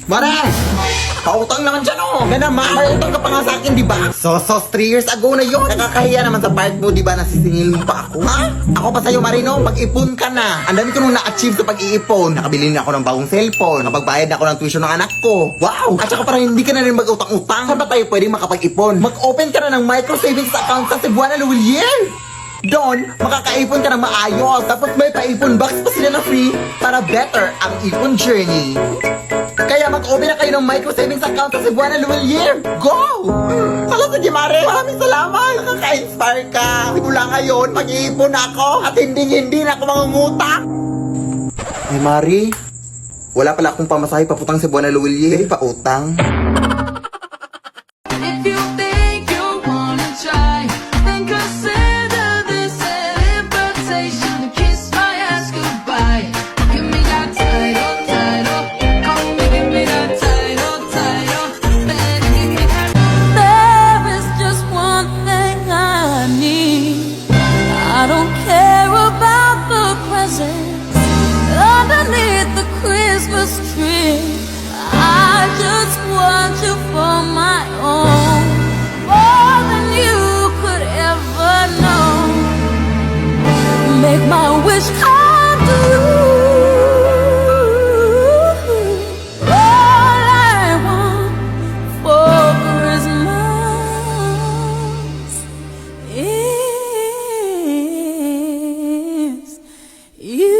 Mare! Pautang naman dyan, oh! Gana, may utang ka pa nga sa akin, di ba? So, 3 years ago na yun. Nakakahiya naman sa part mo, di ba? Nasisingil mo pa ako. Ha? Ako pa sa'yo, Marino, mag-ipon ka na. Ang dami ko nung na-achieve sa pag-iipon. Nakabili na ako ng bagong cellphone. Nakapagbayad na ako ng tuition ng anak ko. Wow! At saka parang hindi ka na rin mag-utang-utang. Saan ba tayo pwedeng makapag-ipon? Mag-open ka na ng micro savings account sa Cebuana Luwilier. Doon, makakaipon ka ng maayos. Tapos may pa-ipon box pa sila na free para better ang ipon journey. Kaya mag-open na kayo ng micro savings account sa Cebuana Luwilier. Go! Salamat si Mare. Maraming salamat. Nakaka-inspire ka. Simula ngayon, mag-iipon ako at hindi na ako mangungutang. Ay, Mari. Wala pala akong pamasahe paputang sa Cebuana Luwilier. Pwede pa utang. If you think you wanna try, then consider this an invitation to kiss my ass goodbye. Give me that title, call me, give me that title, better give me that. There is just one thing I need. I don't care about the presents underneath the Christmas tree. I just want you for my own, more than you could ever know. Make my wish come true. All I want for Christmas is you.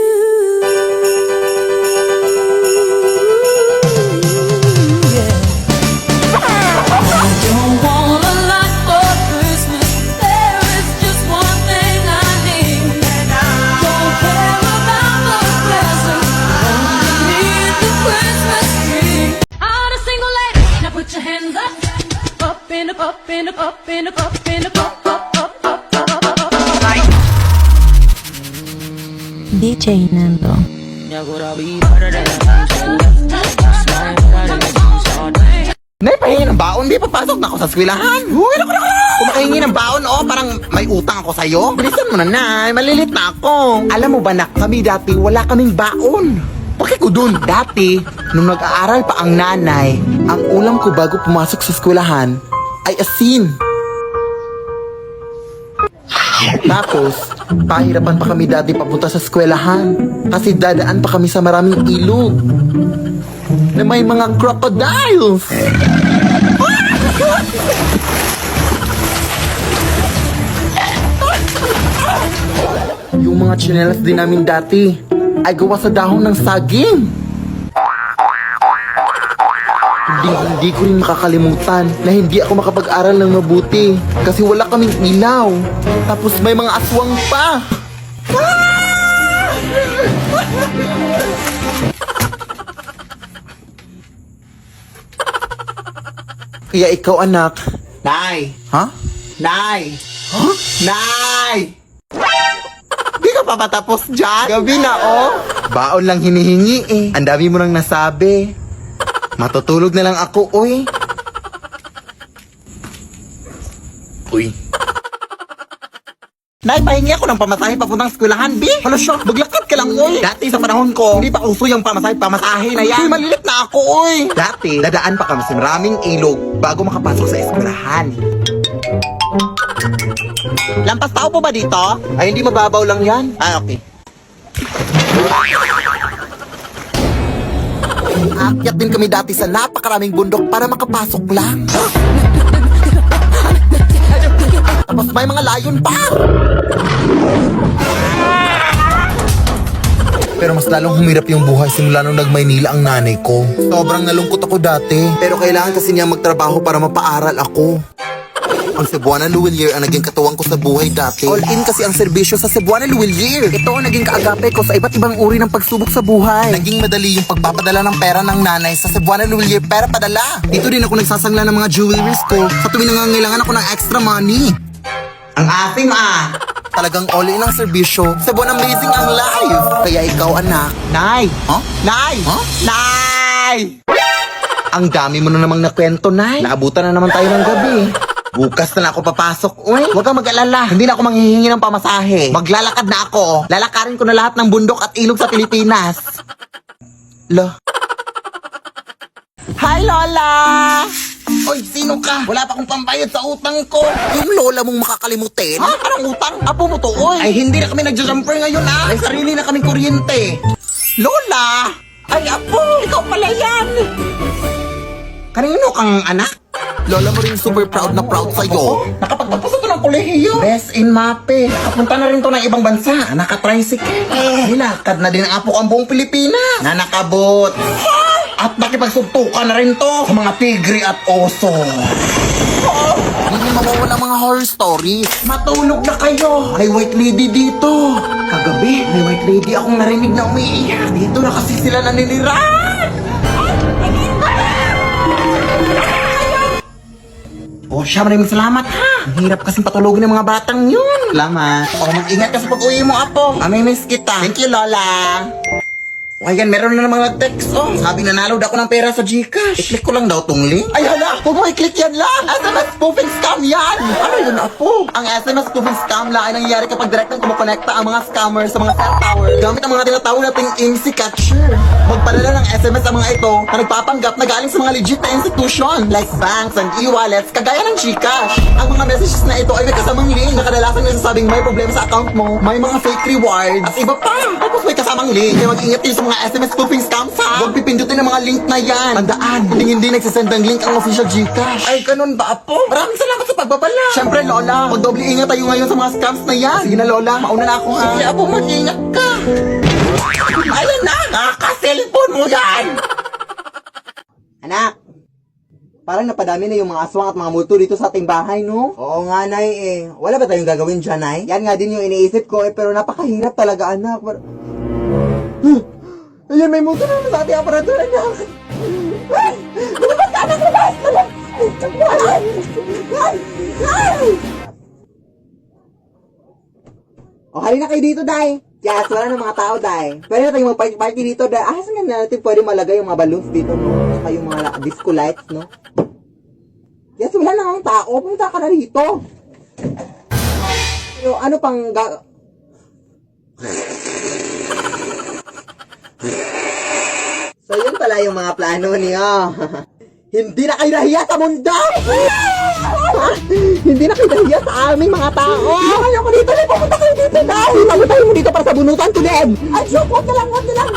Don't want a lot for Christmas. There is just one thing I need. Don't care about the presents underneath the Christmas tree. I'm a single lady. Now put your hands up, up in the up in the up in the up in the up up up up up up. DJ Nando. Naipahingi ng baon, di papasok na ako sa eskwelahan. Uy, naku. Kumakahingi ng baon, oh, parang may utang ako sa'yo. Bilisan mo na, Nay, malilit na ako. Alam mo ba, nak, kami dati wala kaming baon. Bakit ko dun? Dati, nung nag-aaral pa ang nanay, ang ulam ko bago pumasok sa eskwelahan ay asin. Tapos, pahirapan pa kami dati papunta sa eskwelahan kasi dadaan pa kami sa maraming ilog na may mga crocodiles. Yung mga tsinelas din namin dati ay gawa sa dahon ng saging. Hindi ko rin makakalimutan na hindi ako makapag-aral ng mabuti kasi wala kaming ilaw. Tapos may mga aswang pa. Kaya ikaw, anak. Nay! Ha? Nay! Huh? Nay! Di ka pa patapos dyan? Gabi na, oh! Baon lang hinihingi, eh. Ang dami mo nang nasabi. Matutulog na lang ako, uy. Uy. Nay, pahingi ako ng pamasahe papuntang eskwelahan, bi. Hala siya, maglakad ka lang, uy. Dati sa panahon ko, hindi pa uso yung pamasahe na yan. Uy, malilit na ako, uy. Dati, dadaan pa kami sa maraming ilog bago makapasok sa eskwelahan. Lampas tao po ba dito? Ay, hindi, mababaw lang yan. Ah, okay. Aakyat din kami dati sa napakaraming bundok para makapasok lang. Tapos may mga layon pa. Pero mas lalong humirap yung buhay simula nung nag-Maynila ang nanay ko. Sobrang nalungkot ako dati. Pero kailangan kasi niya magtrabaho para mapaaral ako. Ang Cebuana Luwilier ang naging katuwang ko sa buhay dati. All-in kasi ang serbisyo sa Cebuana Luwilier. Ito ang naging kaagape ko sa iba't ibang uri ng pagsubok sa buhay. Naging madali yung pagpapadala ng pera ng nanay sa Cebuana Luwilier pera padala. Dito din ako nagsasangla ng mga jewelries ko sa tuwing nangangailangan ako ng extra money. Ang ating talagang all-in ang serbisyo. Cebuana amazing ang life. Kaya ikaw, anak. Nay! Huh? Nay! Huh? Nay! Ang dami mo na namang nakwento, Nay. Naabutan na naman tayo ng gabi. Bukas na lang ako papasok. Uy, huwag kang mag-alala. Hindi na ako manghihingi ng pamasahe. Maglalakad na ako. Lalakarin ko na lahat ng bundok at ilog sa Pilipinas. Lo. Oy, sino ka? Wala pa akong pambayad sa utang ko. Yung lola mong makakalimutin? Ha? Anong utang? Apo mo to, oy. Ay, hindi na kami nagja-jumper ngayon, ah. May sarili na kaming kuryente. Lola! Ay, apo! Ikaw pala yan! Kanino kang anak? Lola mo rin super proud na proud sa'yo. Nakapagtapos ito ng kolehiyo. Best in mape. Nakapunta na rin to ng ibang bansa. Nakatricycle. Nilakad na din ang apo ko ang buong Pilipinas. Na nakabot. At nakipagsuntukan na rin to sa mga tigre at oso. Hindi mawawala mga horror stories. Matulog na kayo. May white lady dito. Kagabi, may white lady akong narinig na umiiyak. Dito na kasi sila naninirahan. Oh, siya, maraming salamat ha. Ang hirap kasing patulogin ng mga batang yun. Salamat. Oh, mag-ingat ka sa pag-uwi mo, apo. Amimiss kita. Thank you, Lola. O ayan, meron na namang nag-text. Oh, sabi nanalo daw ako ng pera sa Gcash. I-click ko lang daw tong link. Ay hala, huwag mo i-click yan lang. SMS spoofing scam yan. Ano yun, apo? Ang SMS spoofing scam lang ay nangyayari kapag direktang kumukonekta ang mga scammers sa mga cell tower gamit ang mga tinatawag nating IMSI catcher. Magpadala ng SMS ang mga ito na nagpapanggap na galing sa mga legit na institution like banks and e-wallets kagaya ng Gcash. Ang mga messages na ito ay may kasamang link na kadalasan nagsasabing may problema sa account mo, may mga fake rewards, at iba pa. Tapos may kasamang link. Kaya mag-ingat kayo sa mga SMS spoofing scams ha. Huwag pipindutin ang mga link na yan. Tandaan, hindi nagsasend ng link ang official Gcash. Ay, ganun ba, apo? Maraming salamat sa pagbabala. Siyempre, Lola, magdoble ingat tayo ngayon sa mga scams na yan. Sige na, Lola, mauna na ako ha. Sige, apo, mag-ingat ka. Ayan na, nakaka-cellphone mo yan. Anak, parang napadami na yung mga aswang at mga multo dito sa ating bahay, no? Oo nga, Nay, eh. Wala ba tayong gagawin dyan, Nay? Yan nga din yung iniisip ko, eh, pero napakahirap talaga, anak. Ayan, may multo na naman sa ating aparador, anak. Ay! Lumabas ka, anak! Lumabas! O, halina kayo dito, Day. Yes, wala ng mga tao, Day. Pwede na tayong mag-party dito, Day. Ah, saan nga natin pwede malagay yung mga balloons dito, no? Saka yung mga disco lights, no? Yes, wala na ang tao. Pumunta ka na rito. Pero ano pang So, yun pala yung mga plano niyo. Hindi na kayo nahiya sa mundo! Hindi na kayo nahiya sa aming mga tao! Ayoko dito! Pumunta kayo dito, Day! Pumunta mo dito para sa bunutan ko din! Ay, joke! Huwag na lang! Huwag na lang!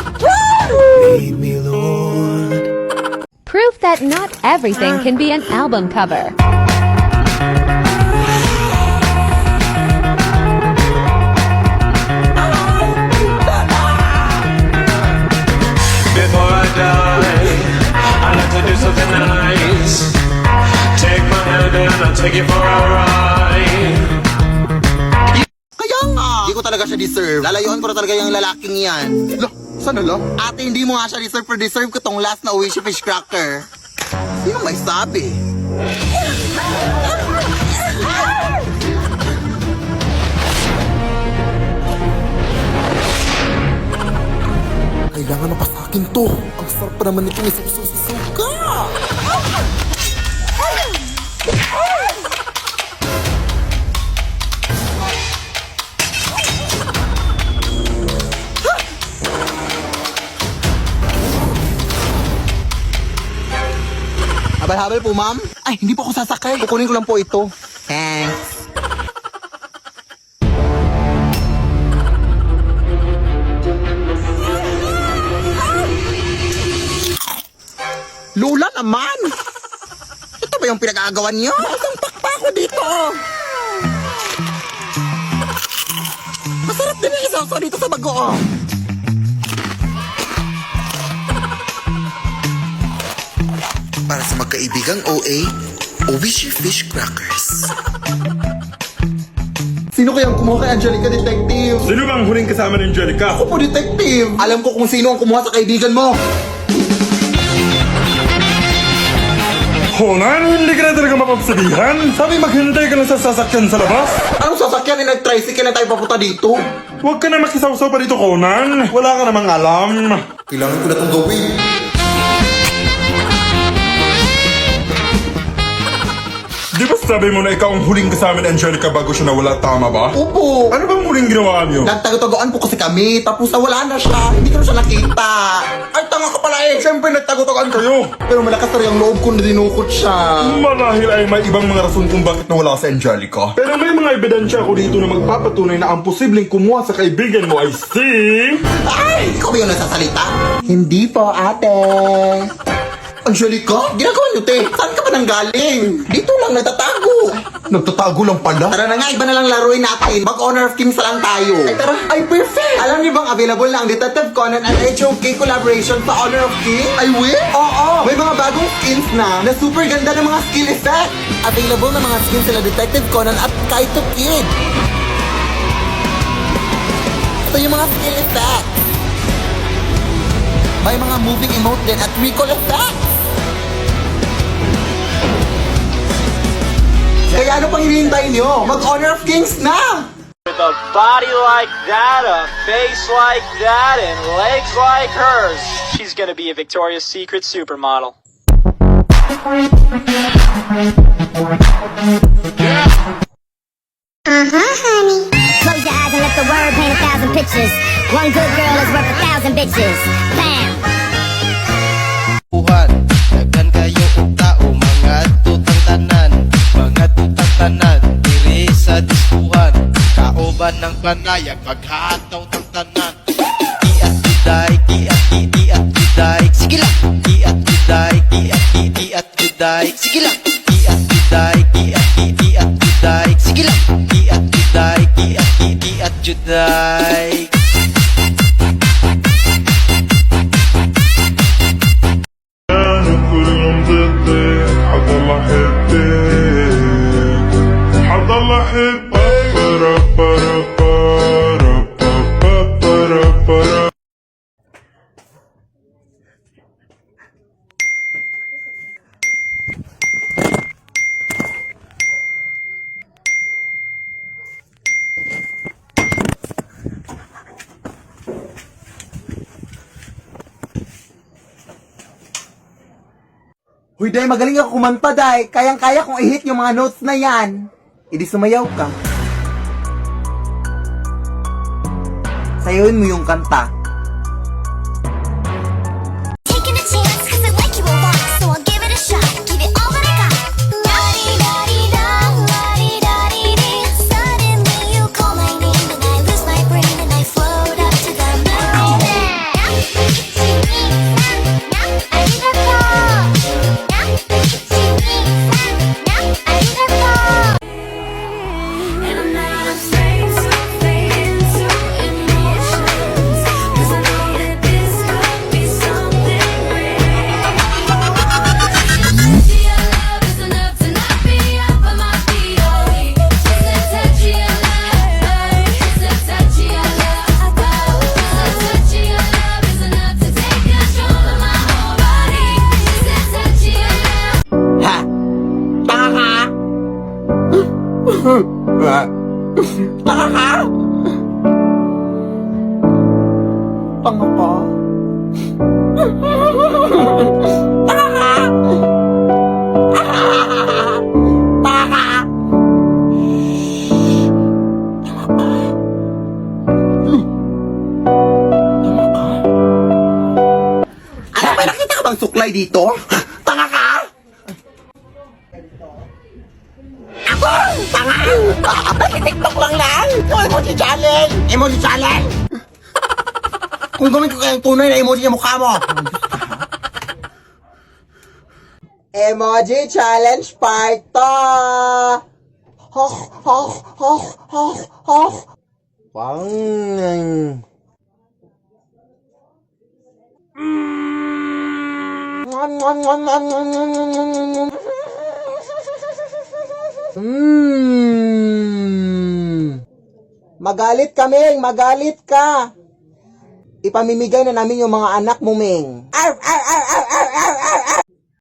Proof that not everything can be an album cover. Before I die, I'd like to do something nice. Take my hand and I'll take you for a ride. Kaya nga! Hindi ko talaga siya deserve. Lalayuan ko na talaga yung lalaking yan. Lah, sana lang? Ate, hindi mo nga siya deserve, pero deserve ko tong last na Oishi Fish Cracker. Sino may sabi? Kailangan mapasakin to. Ang sarap pa naman nito, may suka. Habal-habal po, ma'am. Ay, hindi po ako sasakay. Kukunin ko lang po ito. Thanks. Lola naman! Ito ba yung pinag-aagawan niyo? Masampak pa ako dito! Masarap din yung isaw dito sa bago, oh. Para sa magkaibigang OA, Oishi Fish Crackers. Sino kayang kumuha kay Angelica, Detective? Sino bang huling kasama ni Angelica? Ako po, Detective! Alam ko kung sino ang kumuha sa kaibigan mo! Conan, hindi ka na talaga mapapsabihan. Sabi maghintay ka lang sa sasakyan sa labas. Anong sasakyan na nag-tricycle na tayo papunta dito? Huwag ka na makisawsaw pa dito, Conan. Wala ka namang alam. Kailangan ko na itong gawin. Di ba Sabi mo na ikaw ang huling kasama ni Angelica bago siya nawala, tama ba? Opo. Ano bang huling ginawa niyo? Nagtago-tagoan po kasi kami, tapos nawala na siya. Hindi ko na siya nakita. Ay, tanga ka pala eh. Siyempre nagtago-tagoan kayo. Pero malakas na rin ang loob ko na dinukot siya. Marahil ay may ibang mga rason kung bakit nawala si Angelica. Pero may mga ebidensya ako dito na magpapatunay na ang posibleng kumuha sa kaibigan mo ay si... Ay, ikaw ba yung nasasalita? Hindi po, ate. Angelica, ginagawa niyo, te. Saan ka ba nanggaling? Dito lang nagtatago. Nagtatago lang pala? Tara na nga, iba na lang laruin natin. Mag-Honor of Kings na lang tayo. Ay, tara. Ay, perfect. Alam niyo bang available na ang Detective Conan and HOK collaboration sa Honor of Kings? Ay, wait? Oo. May mga bagong skins na super ganda ng mga skill effect. Available na mga skins sila Detective Conan at Kaito Kid. Ito yung mga skill effects. May mga moving emote din at recall effects. Kaya ano pang hinihintay nyo? Mag-Honor of Kings na! With a body like that, a face like that, and legs like hers, she's gonna be a Victoria's Secret supermodel. Honey. Close your eyes and let the word paint 1,000 pictures. One good girl is worth 1,000 bitches. Bam! Tuhan, daghan kayo og tao, mga tutang tanan, mga tutang tanan, diri sa diskuhan, kaoban ng panayag, paghataw tang tanan. Diat juday, diat juday, sige lang. Diat juday, diat juday, sige lang. Diat juday, diat juday, sige lang. Diat juday, diat juday. Huy, Day, magaling ako kumanta, Day. Kayang-kaya kong i-hit yung mga notes na yan. Idi sumayaw ka. Sayawin mo yung kanta. Taking a chance, cause I like you a lot, so I'll give it a shot. Give it all that I got. La-di-da-di-da, la-di-da-di-di. Suddenly you call my name, and I lose my brain, and I float up to the moon. And I'm not afraid to fade into emotions, 'cause I know that this could be something real. Touchy your love is enough to knock me off of my feet. She said touchy your love, she said touchy your love, she said touchy your love is enough to take control of my whole body. She said touchy your love. Ha! Tanga ka! Tanga ka! Tanga ka? Tanga ka! Tanga ka! Ano ba, nakita ka bang suklay dito? Tanga ka! Ako! Tanga! TikTok lang lang! Emoji challenge! Emoji challenge! Kung gawin ko kayong tunay na emoji yung mukha mo! Emoji challenge part 2! Hoh! Hoh! Hoh! Hoh! Hoh! Pang... Magalit ka, Ming. Magalit ka. Ipamimigay na namin yung mga anak mo, Ming. Arf, arf, arf,